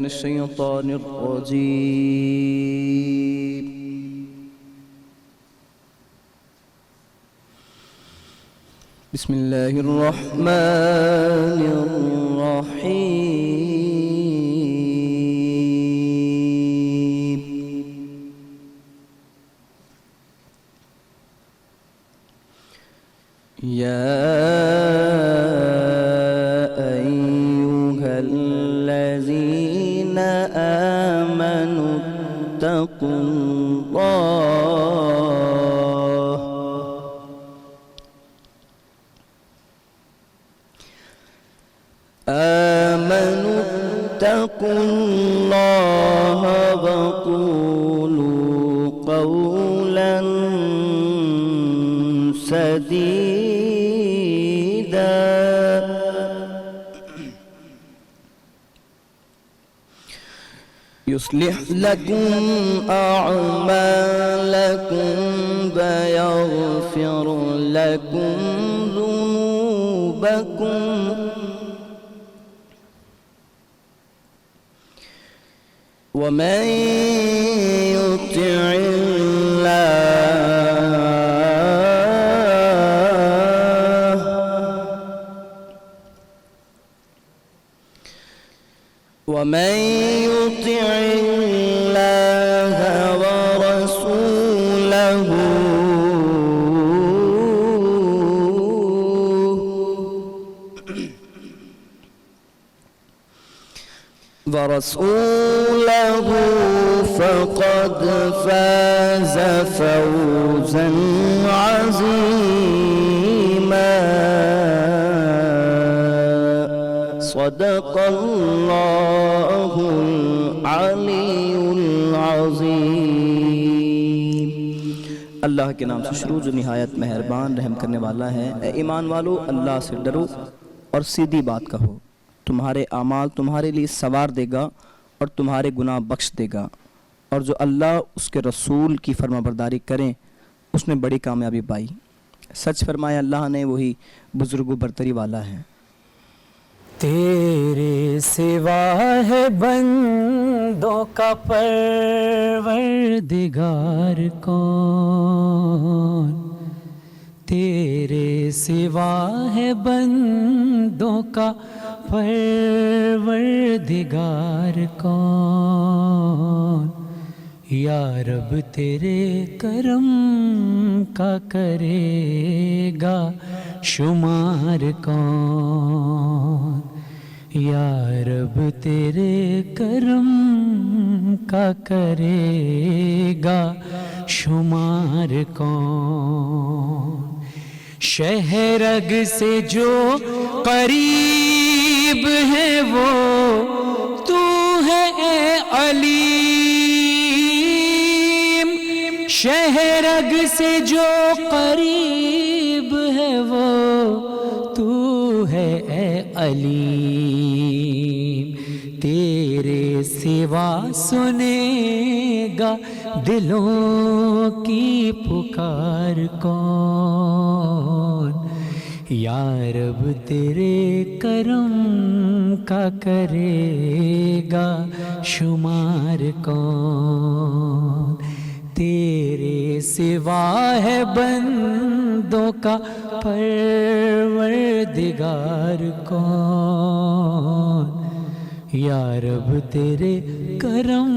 الشيطان الرجيم. بسم الله الرحمن الرحيم. يا أيها الذين آمنوا اتقوا الله وقولوا قولا سديدا يصلح لكم أعمالكم ويغفر لكم ذنوبكم ومن يطع الله ورسوله فقد فاز فوزا عظيما. صدق الله العلي العظيم. اللہ کے نام سے شروع جو نہایت مہربان رحم کرنے والا ہے. اے ایمان والو، اللہ سے ڈرو اور سیدھی بات کہو. تمہارے اعمال تمہارے لیے سوار دے گا اور تمہارے گناہ بخش دے گا، اور جو اللہ اس کے رسول کی فرما برداری کریں اس نے بڑی کامیابی پائی. سچ فرمایا اللہ نے، وہی بزرگ و برتری والا ہے. تیرے سوا ہے بندوں کا پروردگار کون؟ تیرے سوا ہے بندوں کا پروردگار کون؟ یا رب تیرے کرم کا کرے گا شمار کون؟ یا رب تیرے کرم کا کرے گا شمار کون؟ شہرگ سے جو قریب ہے وہ تو ہے اے علیم. شہرگ سے جو قریب ہے وہ تو ہے اے علیم. تیرے سوا سنے گا دلوں کی پکار کون؟ یا رب تیرے کرم کا کرے گا شمار کون؟ تیرے سوا ہے بندوں کا پروردگار کون؟ یا رب تیرے کرم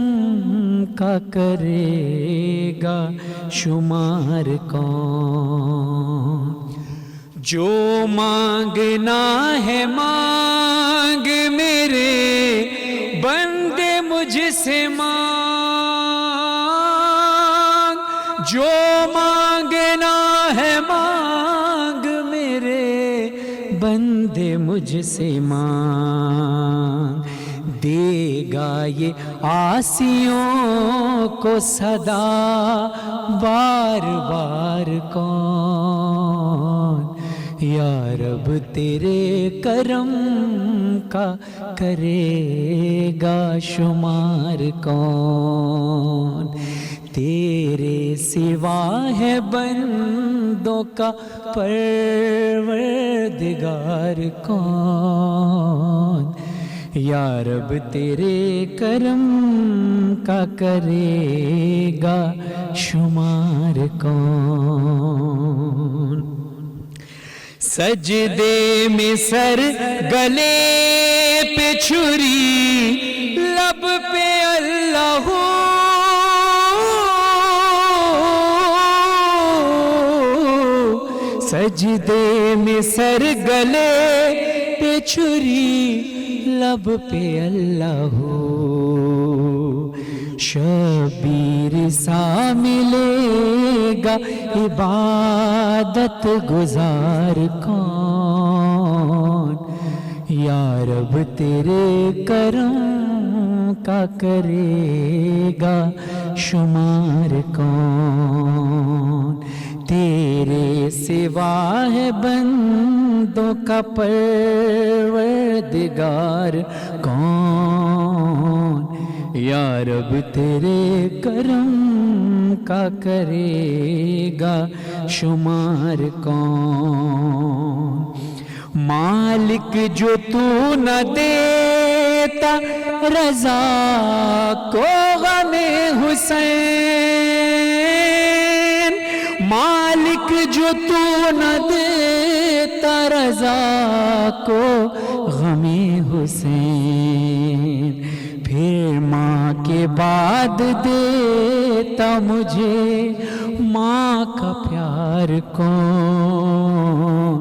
کا کرے گا شمار کون؟ جو مانگنا ہے مانگ میرے بندے مجھ سے مانگ. جو مانگنا ہے مانگ میرے بندے مجھ سے مانگ. دے گا یہ عاصیوں کو صدا بار بار کون؟ یا رب تیرے کرم کا کرے گا شمار کون؟ تیرے سوا ہے بندوں کا پروردگار کون؟ یا رب تیرے کرم کا کرے گا شمار کون؟ سجدے میں سر، گلے پہ چھری، لب پہ اللہ ہو، سجدے میں سر، گلے پہ چھری، لب پہ اللہ ہو، شبیر سا ملے گا عبادت گزار کون؟ یا رب تیرے کرم کا کرے گا شمار کون؟ تیرے سوا ہے بندوں کا پروردگار کون؟ یا رب تیرے کرم کا کرے گا شمار کون؟ مالک جو تو نہ دیتا رضا کو غم حسین، مالک جو تو نہ دیتا رضا کو غم حسین، پھر ماں کے بعد دیتا مجھے ماں کا پیار کون؟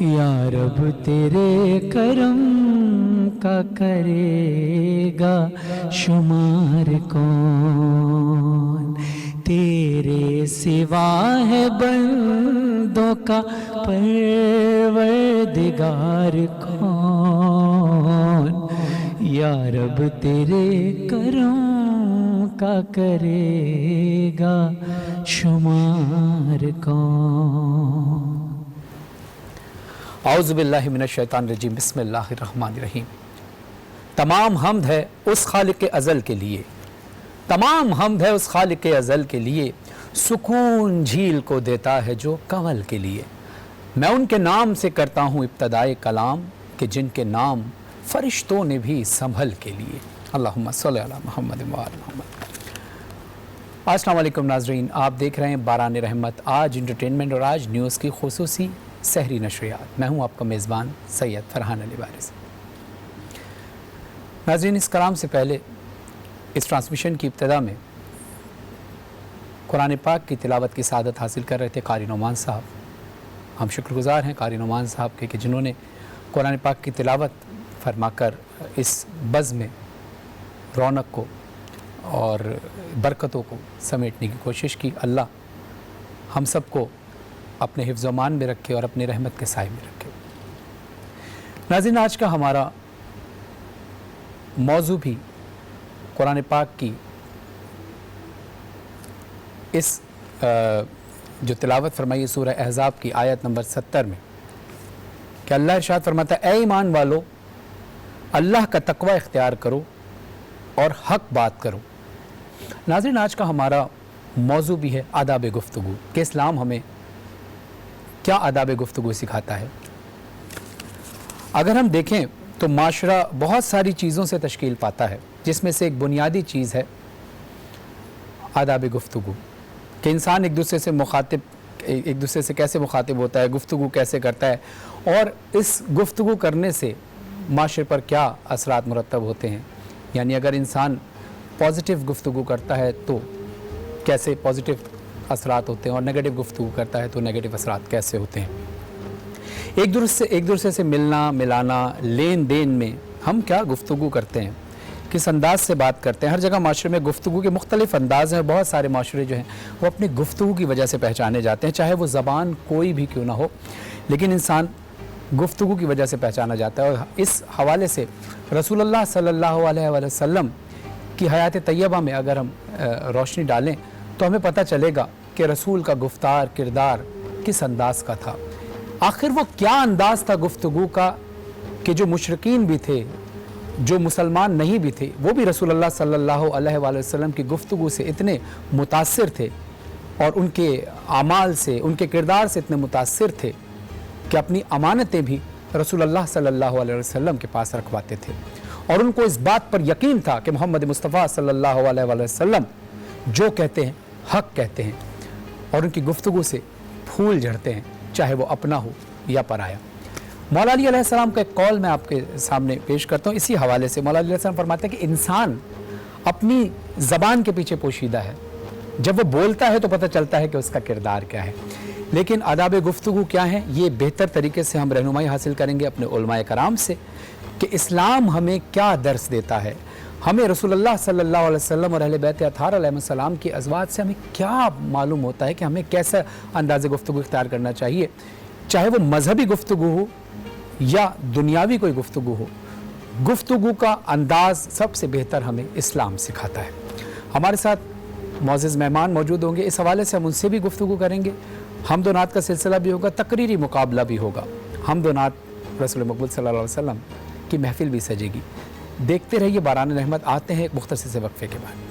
یا رب تیرے کرم کا کرے گا شمار کون؟ تیرے سوا ہے بندوں کا پروردگار کون؟ یا رب تیرے کرم کا کرے گا شمار کون؟ اعوذ باللہ من الشیطان الرجیم، بسم اللہ الرحمن الرحیم۔ تمام حمد ہے اس خالق ازل کے لیے، تمام حمد ہے اس خالق ازل کے لیے، سکون جھیل کو دیتا ہے جو کنول کے لیے۔ میں ان کے نام سے کرتا ہوں ابتدائے کلام، کہ جن کے نام فرشتوں نے بھی سنبھل کے لیے۔ اللہم صلی علی محمد و آل محمد۔ السلام علیکم ناظرین، آپ دیکھ رہے ہیں باران رحمت، آج انٹرٹینمنٹ اور آج نیوز کی خصوصی سحری نشریات۔ میں ہوں آپ کا میزبان سید فرحان علی وارث۔ ناظرین، اس کلام سے پہلے اس ٹرانسمیشن کی ابتدا میں قرآن پاک کی تلاوت کی سعادت حاصل کر رہے تھے قاری نعمان صاحب۔ ہم شکر گزار ہیں قاری نعمان صاحب کے کہ جنہوں نے قرآن پاک کی تلاوت فرما کر اس بز میں رونق کو اور برکتوں کو سمیٹنے کی کوشش کی۔ اللہ ہم سب کو اپنے حفظ و امان میں رکھے اور اپنے رحمت کے سائے میں رکھے۔ ناظرین، آج کا ہمارا موضوع بھی قرآن پاک کی اس جو تلاوت فرمائی سورہ احزاب کی آیت نمبر 70 میں، کہ اللہ ارشاد فرماتا ہے اے ایمان والو، اللہ کا تقوی اختیار کرو اور حق بات کرو۔ ناظرین، آج کا ہمارا موضوع بھی ہے آداب گفتگو، کہ اسلام ہمیں کیا آداب گفتگو سکھاتا ہے۔ اگر ہم دیکھیں تو معاشرہ بہت ساری چیزوں سے تشکیل پاتا ہے، جس میں سے ایک بنیادی چیز ہے آداب گفتگو، کہ انسان ایک دوسرے سے کیسے مخاطب ہوتا ہے، گفتگو کیسے کرتا ہے، اور اس گفتگو کرنے سے معاشرے پر کیا اثرات مرتب ہوتے ہیں۔ یعنی اگر انسان پازیٹیو گفتگو کرتا ہے تو کیسے پازیٹیو اثرات ہوتے ہیں، اور نیگیٹو گفتگو کرتا ہے تو نیگیٹو اثرات کیسے ہوتے ہیں۔ ایک دوسرے سے ملنا ملانا، لین دین میں ہم کیا گفتگو کرتے ہیں، کس انداز سے بات کرتے ہیں۔ ہر جگہ معاشرے میں گفتگو کے مختلف انداز ہیں، بہت سارے معاشرے جو ہیں وہ اپنی گفتگو کی وجہ سے پہچانے جاتے ہیں، چاہے وہ زبان کوئی بھی کیوں نہ ہو، لیکن انسان گفتگو کی وجہ سے پہچانا جاتا ہے۔ اور اس حوالے سے رسول اللہ صلی اللہ علیہ وسلم کی حیات طیبہ میں اگر ہم روشنی ڈالیں تو ہمیں پتہ چلے گا کہ رسول کا گفتار کردار کس انداز کا تھا۔ آخر وہ کیا انداز تھا گفتگو کا کہ جو مشرکین بھی تھے، جو مسلمان نہیں بھی تھے، وہ بھی رسول اللہ صلی اللہ علیہ وسلم کی گفتگو سے اتنے متاثر تھے، اور ان کے اعمال سے، ان کے کردار سے اتنے متاثر تھے کہ اپنی امانتیں بھی رسول اللہ صلی اللہ علیہ وسلم کے پاس رکھواتے تھے۔ اور ان کو اس بات پر یقین تھا کہ محمد مصطفیٰ صلی اللہ علیہ وآلہ وسلم جو کہتے ہیں حق کہتے ہیں، اور ان کی گفتگو سے پھول جھڑتے ہیں، چاہے وہ اپنا ہو یا پرایا۔ مولا علی علیہ السلام کا ایک قول میں آپ کے سامنے پیش کرتا ہوں اسی حوالے سے۔ مولا علی علیہ السلام فرماتے ہیں کہ انسان اپنی زبان کے پیچھے پوشیدہ ہے، جب وہ بولتا ہے تو پتہ چلتا ہے کہ اس کا کردار کیا ہے، لیکن آداب گفتگو کیا ہیں، یہ بہتر طریقے سے ہم رہنمائی حاصل کریں گے اپنے علماء کرام سے کہ اسلام ہمیں کیا درس دیتا ہے، ہمیں رسول اللہ صلی اللہ علیہ وسلم اور اہل بیت اطہار علیہ السلام کی ازواج سے ہمیں کیا معلوم ہوتا ہے کہ ہمیں کیسا انداز گفتگو اختیار کرنا چاہیے، چاہے وہ مذہبی گفتگو ہو یا دنیاوی کوئی گفتگو ہو۔ گفتگو کا انداز سب سے بہتر ہمیں اسلام سکھاتا ہے۔ ہمارے ساتھ معزز مہمان موجود ہوں گے، اس حوالے سے ہم ان سے بھی گفتگو کریں گے، حمد و نعت کا سلسلہ بھی ہوگا، تقریری مقابلہ بھی ہوگا، حمد و نعت رسول مقبول صلی اللہ علیہ وسلم کی محفل بھی سجے گی۔ دیکھتے رہیے باران رحمت، آتے ہیں ایک مختصر سے وقفے کے بعد۔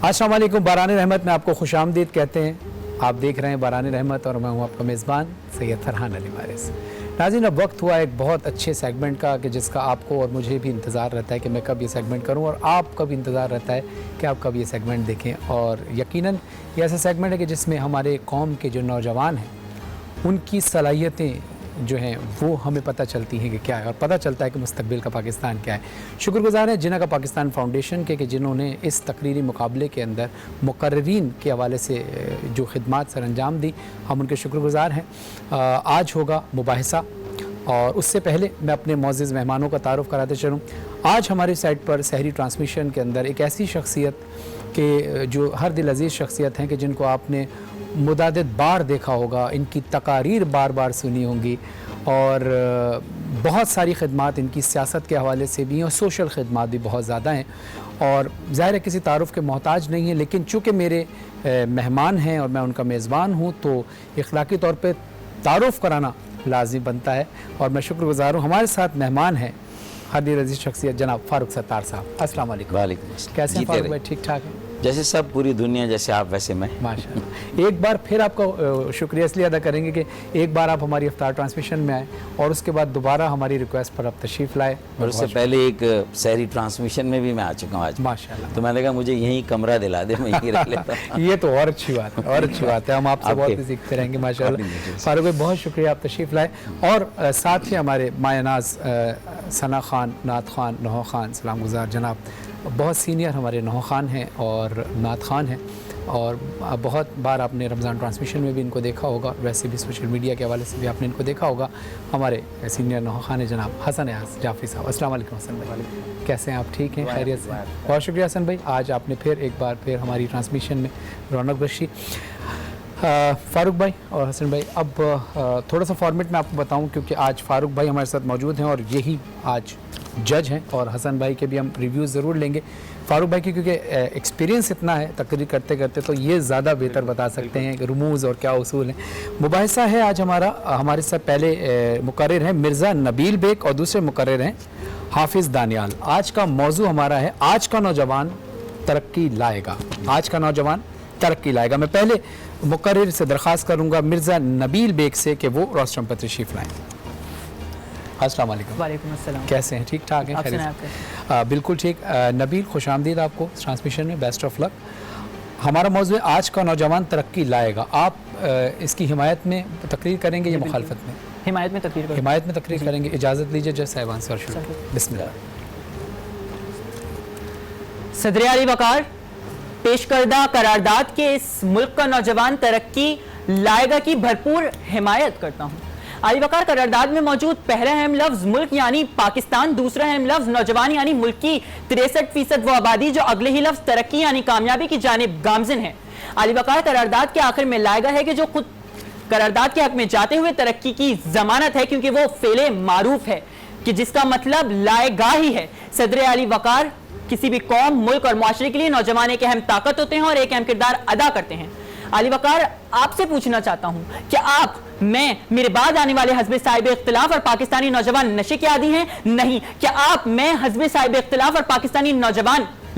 السلام علیکم، باران رحمت میں آپ کو خوش آمدید کہتے ہیں۔ آپ دیکھ رہے ہیں باران رحمت اور میں ہوں آپ کا میزبان سید فرحان علی وارث۔ ناظرین، اب وقت ہوا ایک بہت اچھے سیگمنٹ کا کہ جس کا آپ کو اور مجھے بھی انتظار رہتا ہے کہ میں کب یہ سیگمنٹ کروں، اور آپ کا بھی انتظار رہتا ہے کہ آپ کب یہ سیگمنٹ دیکھیں۔ اور یقیناً یہ ایسا سیگمنٹ ہے کہ جس میں ہمارے قوم کے جو نوجوان ہیں ان کی صلاحیتیں جو ہیں وہ ہمیں پتہ چلتی ہیں کہ کیا ہے، اور پتہ چلتا ہے کہ مستقبل کا پاکستان کیا ہے۔ شکر گزار ہیں جنہ کا پاکستان فاؤنڈیشن کے کہ جنہوں نے اس تقریری مقابلے کے اندر مقررین کے حوالے سے جو خدمات سر انجام دی، ہم ان کے شکر گزار ہیں۔ آج ہوگا مباحثہ، اور اس سے پہلے میں اپنے معزز مہمانوں کا تعارف کراتے چلوں۔ آج ہماری سائٹ پر سحری ٹرانسمیشن کے اندر ایک ایسی شخصیت کہ جو ہر دل عزیز شخصیت ہیں کہ جن کو آپ نے متعدد بار دیکھا ہوگا، ان کی تقاریر بار بار سنی ہوں گی، اور بہت ساری خدمات ان کی سیاست کے حوالے سے بھی ہیں، اور سوشل خدمات بھی بہت زیادہ ہیں، اور ظاہر ہے کسی تعارف کے محتاج نہیں ہیں، لیکن چونکہ میرے مہمان ہیں اور میں ان کا میزبان ہوں تو اخلاقی طور پہ تعارف کرانا لازم بنتا ہے، اور میں شکر گزار ہوں۔ ہمارے ساتھ مہمان ہیں ہر دل عزیز شخصیت جناب فاروق ستار صاحب۔ السلام علیکم۔ وعلیکم السلام۔ کیسے ہیں فاروق بھائی؟ ٹھیک ٹھاک ہیں؟ جیسے سب پوری دنیا، جیسے آپ ویسے میں۔ ماشاء اللہ۔ ایک بار پھر آپ کا شکریہ اس لیے ادا کریں گے کہ ایک بار آپ ہماری افطار ٹرانسمیشن میں آئے، اور اس کے بعد دوبارہ ہماری ریکویسٹ پر آپ تشریف لائے، اور اس سے پہلے ایک سحری ٹرانسمیشن میں بھی میں آ چکا ہوں آج۔ ماشاءاللہ۔ تو میں نے کہا مجھے یہیں کمرہ دلا دے، میں یہیں رہ لیتا ہوں۔ یہ تو اور اچھی بات ہے، اور اچھی بات ہے، ہم آپ سے بہت سیکھتے رہیں گے ماشاءاللہ۔ فاروق بھائی بہت شکریہ، آپ تشریف لائے، اور ساتھ ہی ہمارے مایہ ناز ثنا خان، نعت خوان، نوحہ خان، سلام گزار جناب، بہت سینئر ہمارے نوحہ خان ہیں اور نعت خوان ہیں، اور بہت بار آپ نے رمضان ٹرانسمیشن میں بھی ان کو دیکھا ہوگا، ویسے بھی سوشل میڈیا کے حوالے سے بھی آپ نے ان کو دیکھا ہوگا۔ ہمارے سینئر نوحہ خان ہیں جناب حسن ایاز جعفری صاحب۔ السلام علیکم حسن بھائی، کیسے ہیں آپ؟ ٹھیک ہیں، خیریت سے؟ بہت شکریہ حسن بھائی، آج آپ نے پھر ایک بار پھر ہماری ٹرانسمیشن میں رونق بخشی۔ فاروق بھائی اور حسن بھائی، اب تھوڑا سا فارمیٹ میں آپ کو بتاؤں، کیونکہ آج فاروق بھائی ہمارے ساتھ موجود ہیں اور یہی آج جج ہیں، اور حسن بھائی کے بھی ہم ریویوز ضرور لیں گے۔ فاروق بھائی کی کیونکہ ایکسپیرینس اتنا ہے تقریر کرتے کرتے، تو یہ زیادہ بہتر بتا سکتے ہیں کہ رموز اور کیا اصول ہیں۔ مباحثہ ہے آج ہمارا، ہمارے ساتھ پہلے مقرر ہیں مرزا نبیل بیگ، اور دوسرے مقرر ہیں حافظ دانیال۔ آج کا موضوع ہمارا ہے آج کا نوجوان ترقی لائے گا، آج کا نوجوان ترقی لائے گا۔ میں پہلے مقرر سے درخواست کروں گا مرزا نبیل بیگ سے کہ وہ روسٹرم پر تشریف لائیں۔ السلام علیکم۔ وعلیکم السلام۔ کیسے ہیں؟ ٹھیک ٹھاک ہیں؟ آپ سنائیں، آپ کیسے ہیں؟ بالکل ٹھیک۔ نبیل خوش آمدید آپ کو ٹرانسمیشن میں، بیسٹ آف لک۔ ہمارا موضوع ہے آج کا نوجوان ترقی لائے گا۔ آپ اس کی حمایت میں تقریر کریں گے یا مخالفت میں؟ حمایت میں تقریر کریں۔ حمایت میں تقریر کریں گے۔ اجازت لیجیے جج صاحبان سے، اور شروع بسم اللہ۔ صدر علی وقار، پیش کردہ قرارداد کے اس ملک کا نوجوان ترقی لائے گا کی بھرپور حمایت کرتا ہوں۔ علی وقار، قرارداد میں موجود پہلا اہم لفظ ملک یعنی پاکستان، دوسرا اہم لفظ نوجوان یعنی ملک کی 63% وہ آبادی جو اگلے ہی لفظ ترقی یعنی کامیابی کی جانب گامزن ہے۔ علی وقار، قرارداد کے آخر میں لائے گا ہے کہ جو خود قرارداد کے حق میں جاتے ہوئے ترقی کی ضمانت ہے، کیونکہ وہ فعل معروف ہے کہ جس کا مطلب لائے گا ہی ہے۔ صدر علی وقار کسی بھی قوم، ملک اور معاشرے کے لیے نوجوان ایک اہم طاقت ہوتے ہیں اور ایک اہم کردار ادا کرتے ہیں۔ علی وقار، آپ سے پوچھنا چاہتا ہوں کہ آپ، میں، میرے بعد آنے والے حزب صاحب اختلاف اور پاکستانی نوجوان نشے کے عادی ہیں؟ نہیں۔ کیا آپ، میں، حزب صاحب اختلاف اور پاکستانی نوجوان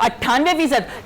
98%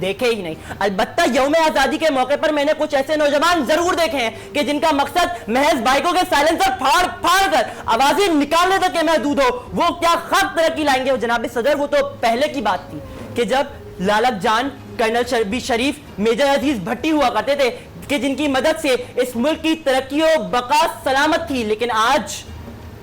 دیکھے ہی نہیں. البتہ یوم آزادی کے موقع پر میں نے کچھ ایسے نوجوان ضرور دیکھے ہیں کہ جن کا مقصد محض بائکوں کے سائلنسر پھاڑ پھاڑ کر آوازیں نکالنے تک کے محدود ہو. وہ کیا خاک ترقی لائیں گے جناب صدر. وہ تو پہلے کی بات تھی کہ جب لالک جان, کرنل شربی شریف, میجر عزیز بھٹی ہوا کرتے تھے کہ جن کی مدد سے اس ملک کی ترقی و بقا سلامت تھی. لیکن آج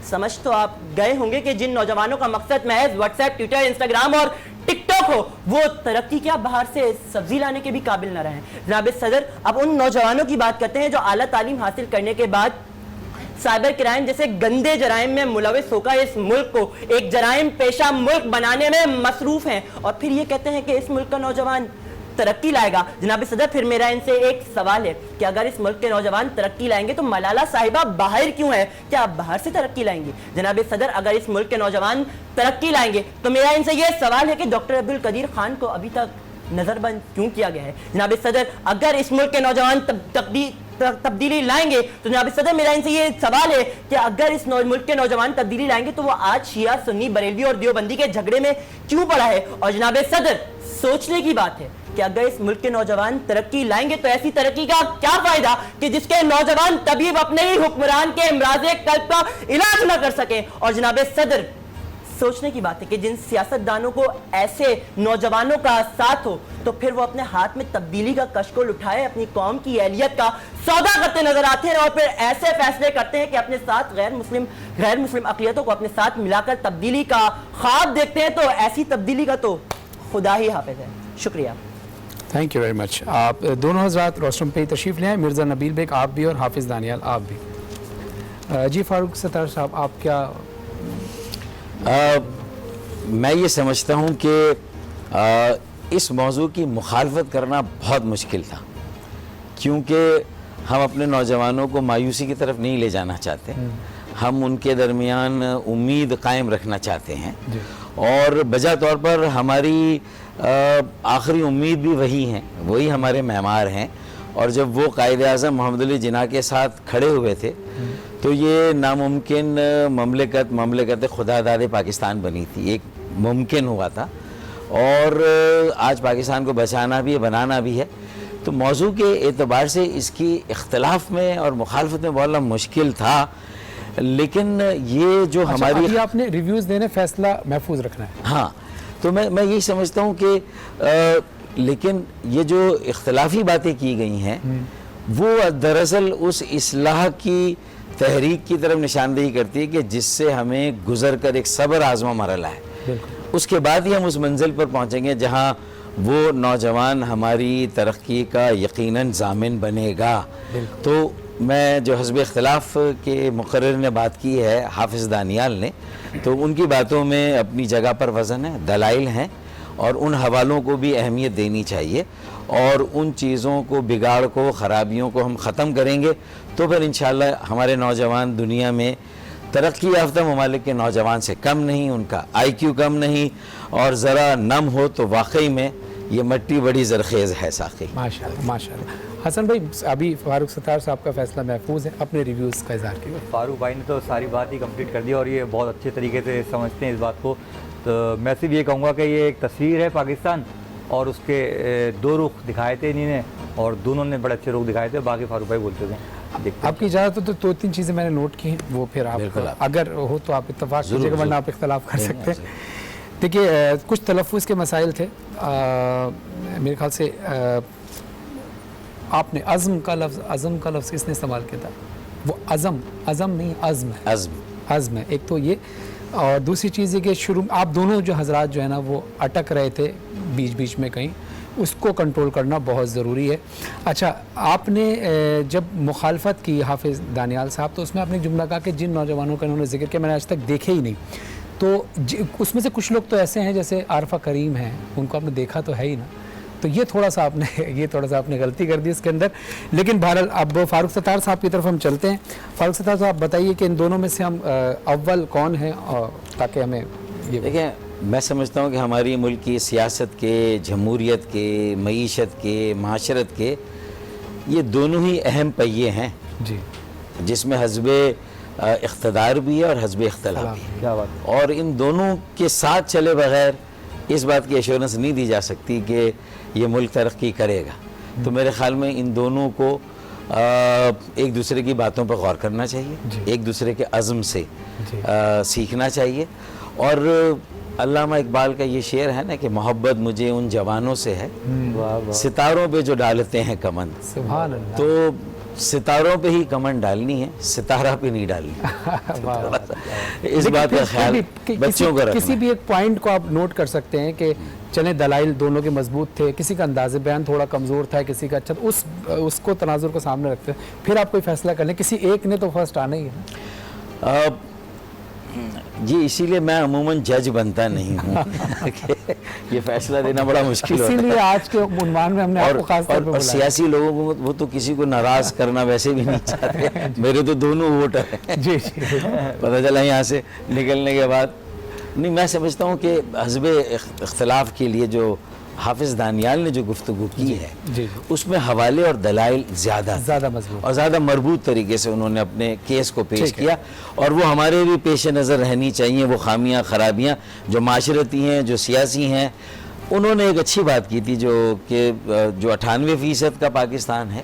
سمجھ تو آپ گئے ہوں گے کہ جن نوجوانوں کا مقصد محض واٹس ایپ, ٹویٹر, انسٹاگرام اور ٹک ٹاک ہو, وہ ترقی کیا باہر سے سبزی لانے کے بھی قابل نہ رہے. جناب صدر, اب ان نوجوانوں کی بات کرتے ہیں جو اعلیٰ تعلیم حاصل کرنے کے بعد سائبر کرائم جیسے گندے جرائم میں ملوث ہو کر اس ملک کو ایک جرائم پیشہ ملک بنانے میں مصروف ہیں, اور پھر یہ کہتے ہیں کہ اس ملک کا نوجوان ترقی لائے گا. جناب صدر, پھر میرا ان سے ایک سوال ہے کہ اگر اس ملک کے نوجوان ترقی لائیں گے تو ملالہ صاحبہ باہر کیوں ہے؟ کیا آپ باہر سے ترقی لائیں گے؟ جناب صدر, اگر اس ملک کے نوجوان ترقی لائیں گے تو میرا ان سے یہ سوال ہے کہ ڈاکٹر عبدالقدیر خان کو ابھی تک نظر بند کیوں کیا گیا ہے؟ جناب صدر, اگر اس ملک کے نوجوان تبدیلی لائیں گے تو جناب صدر میرا ان سے یہ سوال ہے کہ اگر اس ملک کے نوجوان تبدیلی لائیں گے تو وہ آج شیعہ, سنی, بریلوی اور دیوبندی کے جھگڑے میں کیوں پڑا ہے؟ اور جناب صدر, سوچنے کی بات ہے کہ اگر اس ملک کے نوجوان ترقی لائیں گے تو ایسی ترقی کا کیا فائدہ کہ جس کے نوجوان طبیب اپنے ہی حکمران کے امراض قلب کا علاج نہ کر سکیں. اور جناب صدر, سوچنے کی بات ہے کہ جن سیاستدانوں کو ایسے نوجوانوں کا ساتھ ہو تو پھر وہ اپنے ہاتھ میں تبدیلی کا کشکول اٹھائے, اپنی قوم کی اہلیت کا سودا کرتے نظر آتے ہیں اور پھر ایسے فیصلے کرتے ہیں کہ اپنے ساتھ غیر مسلم اقلیتوں کو اپنے ساتھ ملا کر تبدیلی کا خواب دیکھتے ہیں. تو ایسی تبدیلی کا تو خدا ہی حافظ ہے. شکریہ. Thank you very much. آپ دونوں حضرات روسٹرم پہ تشریف لے آئے, مرزا نبیل بیگ آپ بھی اور حافظ دانیال آپ بھی. جی فاروق ستار صاحب, آپ کیا؟ میں یہ سمجھتا ہوں کہ اس موضوع کی مخالفت کرنا بہت مشکل تھا, کیونکہ ہم اپنے نوجوانوں کو مایوسی کی طرف نہیں لے جانا چاہتے. ہم ان کے درمیان امید قائم رکھنا چاہتے ہیں, اور بجا طور پر ہماری آخری امید بھی وہی ہیں, وہی ہمارے معمار ہیں. اور جب وہ قائد اعظم محمد علی جناح کے ساتھ کھڑے ہوئے تھے تو یہ ناممکن مملکت خدا داد پاکستان بنی تھی, ایک ممکن ہوا تھا, اور آج پاکستان کو بچانا بھی ہے, بنانا بھی ہے. تو موضوع کے اعتبار سے اس کی اختلاف میں اور مخالفت میں بولنا مشکل تھا, لیکن یہ جو ہماری ابھی آپ نے ریویوز دینے, فیصلہ محفوظ رکھنا ہے. ہاں, تو میں یہی سمجھتا ہوں کہ لیکن یہ جو اختلافی باتیں کی گئی ہیں وہ دراصل اس اصلاح کی تحریک کی طرف نشاندہی کرتی ہے کہ جس سے ہمیں گزر کر ایک صبر آزما مرحلہ ہے. اس کے بعد ہی ہم اس منزل پر پہنچیں گے جہاں وہ نوجوان ہماری ترقی کا یقیناً ضامن بنے گا. تو میں جو حزب اختلاف کے مقرر نے بات کی ہے, حافظ دانیال نے, تو ان کی باتوں میں اپنی جگہ پر وزن ہے, دلائل ہیں, اور ان حوالوں کو بھی اہمیت دینی چاہیے. اور ان چیزوں کو, بگاڑ کو, خرابیوں کو ہم ختم کریں گے تو پھر انشاءاللہ ہمارے نوجوان دنیا میں ترقی یافتہ ممالک کے نوجوان سے کم نہیں, ان کا آئی کیو کم نہیں, اور ذرا نم ہو تو واقعی میں یہ مٹی بڑی زرخیز ہے. ساقی ماشاءاللہ ماشاءاللہ. حسن بھائی, ابھی فاروق ستار صاحب کا فیصلہ محفوظ ہے, اپنے ریویوز کا اظہار کیے. فاروق بھائی نے تو ساری بات ہی کمپلیٹ کر دی اور یہ بہت اچھے طریقے سے سمجھتے ہیں اس بات کو. تو میں صرف یہ کہوں گا کہ یہ ایک تصویر ہے پاکستان, اور اس کے دو رخ دکھائے تھے انہوں نے, اور دونوں نے بڑے اچھے رخ دکھائے تھے. باقی فاروق بھائی بولتے تھے. آپ کی اجازت ہو تو 2-3 چیزیں میں نے نوٹ کی ہیں, وہ پھر آپ اگر ہو تو آپ اتفاق کیجیے گا, ورنہ آپ اختلاف کر سکتے ہیں. دیکھیے, کچھ تلفظ کے مسائل تھے. میرے خیال سے آپ نے عزم کا لفظ کس نے استعمال کیا تھا؟ وہ عزم نہیں, عزم ہے. ایک تو یہ, اور دوسری چیز یہ کہ شروع آپ دونوں جو حضرات جو ہے نا وہ اٹک رہے تھے بیچ میں کہیں, اس کو کنٹرول کرنا بہت ضروری ہے. اچھا, آپ نے جب مخالفت کی حافظ دانیال صاحب, تو اس میں آپ نے جملہ کہا کہ جن نوجوانوں کا انہوں نے ذکر کیا میں نے آج تک دیکھے ہی نہیں. تو اس میں سے کچھ لوگ تو ایسے ہیں جیسے عارفہ کریم ہیں, ان کو آپ نے دیکھا تو ہے ہی نا. تو یہ تھوڑا سا آپ نے غلطی کر دی اس کے اندر. لیکن بہرحال اب فاروق ستار صاحب کی طرف ہم چلتے ہیں. فاروق ستار صاحب بتائیے کہ ان دونوں میں سے ہم اول کون ہیں, اور تاکہ ہمیں یہ دیکھیں, میں سمجھتا ہوں کہ ہماری ملک کی سیاست کے, جمہوریت کے, معیشت کے, معاشرت کے یہ دونوں ہی اہم پہیے ہیں جی, جس میں حزب اقتدار بھی ہے اور حزب اختلاف بھی ہے. اور ان دونوں کے ساتھ چلے بغیر اس بات کی ایشورنس نہیں دی جا سکتی کہ یہ ملک ترقی کرے گا. تو میرے خیال میں ان دونوں کو ایک دوسرے کی باتوں پر غور کرنا چاہیے, ایک دوسرے کے عزم سے سیکھنا چاہیے. اور علامہ اقبال کا یہ شعر ہے نا کہ محبت مجھے ان جوانوں سے ہے ستاروں پہ جو ڈالتے ہیں کمند. سبحان اللہ. تو ستاروں پہ ہی کمند ڈالنی ہے, ستارہ پہ نہیں ڈالنی. اس بات کا خیال بچوں کو رکھنا. کسی بھی ایک پوائنٹ کو آپ نوٹ کر سکتے ہیں کہ چلیں دلائل دونوں کے مضبوط تھے, کسی کا انداز بیان تھوڑا کمزور تھا, کسی کا اچھا, اس کو تناظر کو سامنے رکھتے ہیں, پھر آپ کوئی فیصلہ کر لیں. کسی ایک نے تو فرسٹ آنا ہی ہے. جی اسی لیے میں عموماً جج بنتا نہیں ہوں کہ یہ فیصلہ دینا بڑا مشکل ہوتا ہے. اسی لیے آج کے عنوان میں ہم نے آپ کو خاص طور پہ اور بلایا. سیاسی لوگوں کو وہ تو کسی کو ناراض کرنا ویسے بھی نہیں چاہتے. میرے تو دونوں ووٹر ہیں. جی جی پتہ چلا یہاں سے نکلنے کے بعد. نہیں, میں سمجھتا ہوں کہ حزب اختلاف کے لیے جو حافظ دانیال نے جو گفتگو کی ہے جی اس میں حوالے اور دلائل زیادہ مضبوط اور زیادہ مربوط طریقے سے انہوں نے اپنے کیس کو پیش کیا, اور وہ ہمارے بھی پیش نظر رہنی چاہیے. وہ خامیاں خرابیاں جو معاشرتی ہیں, جو سیاسی ہیں, انہوں نے ایک اچھی بات کی تھی جو کہ جو 98% کا پاکستان ہے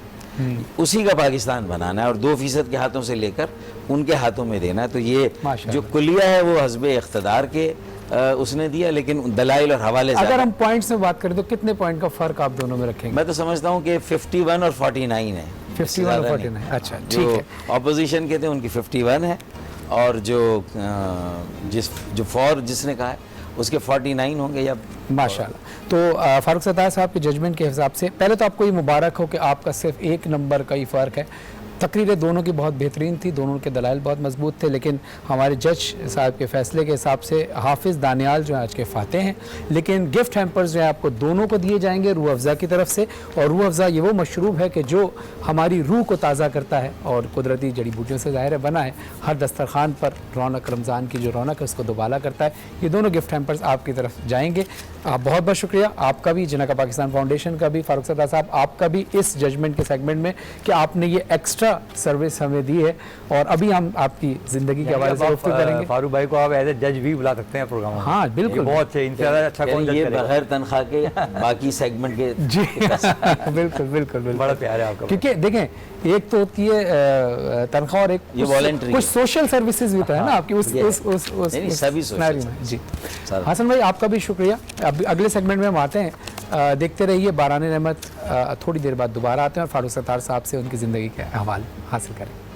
اسی کا پاکستان بنانا ہے اور 2% کے ہاتھوں سے لے کر ان کے ہاتھوں میں دینا ہے. تو یہ جو کلیہ ہے وہ حزب اقتدار کے اس نے دیا, لیکن دلائل اور حوالے زیادہ. اگر ہم پوائنٹس میں بات کریں تو کتنے پوائنٹ کا فرق آپ دونوں میں رکھیں گے؟ میں تو سمجھتا ہوں کہ 51 اور 49 ہے. 51 اور 49. اچھا ٹھیک جو ہے. اپوزیشن کے تھے ان کی 51 ہے, اور جو فور جس نے کہا ہے اس کے 49 ہوں گے. یا ماشاءاللہ. تو فاروق ستار صاحب کے ججمنٹ کے حساب سے پہلے تو آپ کو یہ مبارک ہو کہ آپ کا صرف 1 نمبر کا ہی فرق ہے. تقریریں دونوں کی بہت بہترین تھی, دونوں کے دلائل بہت مضبوط تھے, لیکن ہمارے جج صاحب کے فیصلے کے حساب سے حافظ دانیال جو ہیں آج کے فاتح ہیں. لیکن گفٹ ہیمپرز جو ہیں آپ کو دونوں کو دیے جائیں گے روح افزا کی طرف سے, اور روح افزا یہ وہ مشروب ہے کہ جو ہماری روح کو تازہ کرتا ہے اور قدرتی جڑی بوٹیوں سے ظاہر ہے بنا ہے, ہر دسترخوان پر رونق رمضان کی جو رونق ہے اس کو دوبالا کرتا ہے. یہ دونوں گفٹ ہیمپرز آپ کی طرف جائیں گے. آپ بہت بہت شکریہ آپ کا بھی, جناح کا پاکستان فاؤنڈیشن کا بھی, فاروق ستار صاحب آپ کا بھی اس ججمنٹ کے سیگمنٹ میں کہ آپ نے یہ ایکسٹرا سروس ہمیں دی ہے. اور ابھی ہم آپ کی زندگی کے حوالے سے گفتگو کریں گے. فاروق بھائی کو آپ ایز اے جج بھی بلا سکتے ہیں پروگرام میں. ہاں بالکل, بہت اچھے, ان سے زیادہ اچھا کون جج یہ کرے گا. بغیر تنخواہ کے باقی سیگمنٹ کے. جی بالکل بالکل بڑا پیار ہے آپ کا. کیونکہ دیکھیں ایک تو ہوتی ہے تنخواہ اور ایک کچھ سوشل سروسز بھی ہوتا ہے نا آپ کی اس سینیریو میں. جی حسن بھائی آپ کا بھی شکریہ. اب اگلے سیگمنٹ میں ہم آتے ہیں, دیکھتے رہیے باران رحمت. تھوڑی دیر بعد دوبارہ آتے ہیں اور فاروق ستار صاحب سے ان کی زندگی کے احوال حاصل کریں.